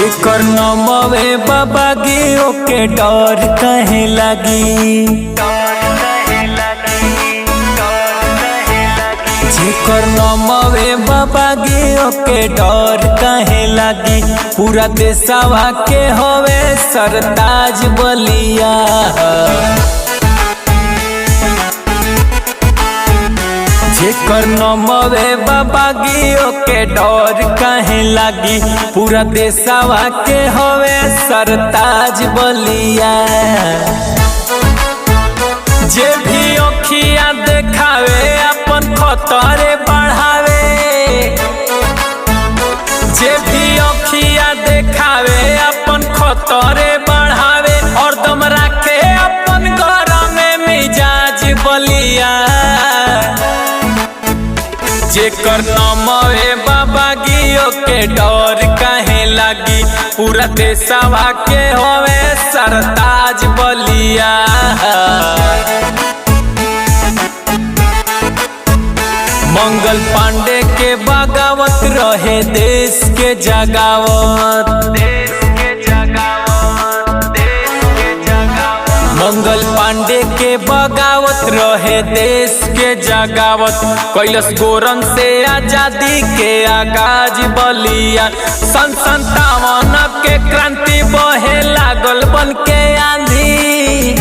जेकर नमवे बाबा गियो के डर कहे लगी। जेकर नमवे बाबा गियो के डर कहे लगी। पूरा देशवा के होवे सरताज बलिया। जेकर नमवे बाबा गियो के डर कहे लगी। पूरा देशवा के होवे सरताज बलिया। जे भी अखिया देखावे अपन खतरे बढ़ावे। जे भी अखिया देखावे अपन खतरे बढ़ावे। और दम रखे अपन घर में मिजाज बलिया। जेकर नमवे बाबा गियो के डर कहे लगी। पूरा देशवा के होवे सरताज बलिया। मंगल पांडे के बगावत रहे देश के जगावत। मंगल पांडे के बगावत रहे देश के जगावत। कैलाश गोरन से आजादी के आगाज बलिया। सन 57 के क्रांति बहे लागल बन के आंधी।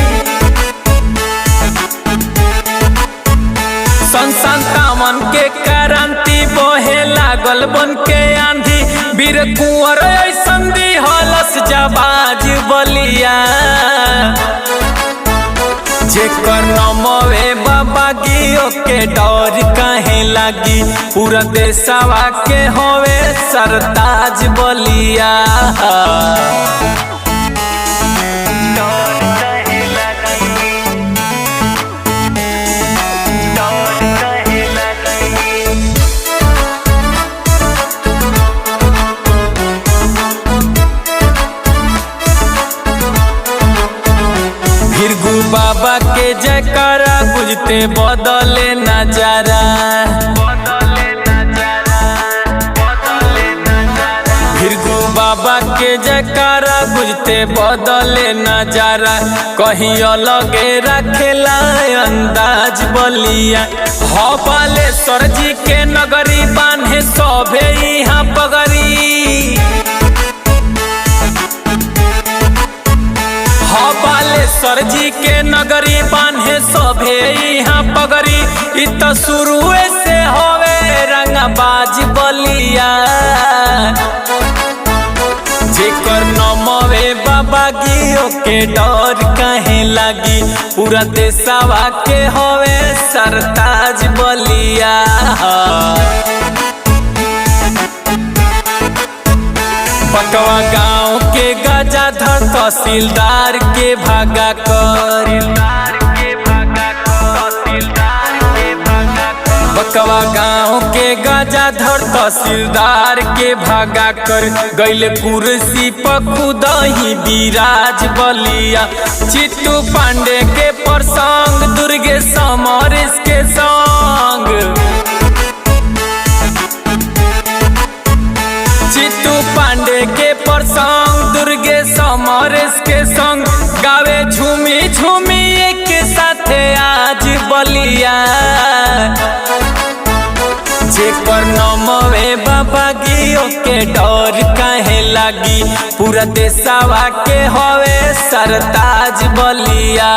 सन 57 के क्रांति बहे लागल बन के आंधी। वीर कुंवर ऐसन दिहलस जबाज बलिया। जेकर नमवे बाबा गियो के डर कहे लगी। पूरा देशवा के होवे सरताज बलिया। भृगु बाबा के जयकारा गुजते बदले नजारा। भृगु बाबा के जयकारा गुजते बदले नजारा। कहीं अलगे रखेला अंदाज बलिया। बालेश्वर जी के नगरी बांधे सभे यहाँ पगड़ी। बालेश्वर जी के नगरी बांधे सभे यहाँ पगड़ी। इ त शुरुए से होवे रंगबाज बलिया। जेकर नमवे बाबा गियो के डर कहे लगी। पूरा देशवा के होवे सरताज बलिया। बकवा गाँव के गजाधर तहसीलदार के भागा कर। बकवा गाँव के गजाधर तहसीलदार के भागा कर। गैले कुर्सी पर खुदही विराज बलिया। चिट्टू पांडे के प्रसंग दुर्गेश अमरेश के संग। चिट्टू पांडे के प्रसंग दुर्गेश अमरेश के संग। गावे झूमी झूमी एक साथे आज बलिया। जेकर नमवे बाबा गियो के डर कहे लगी। पूरा देशवा के होवे सरताज बलिया।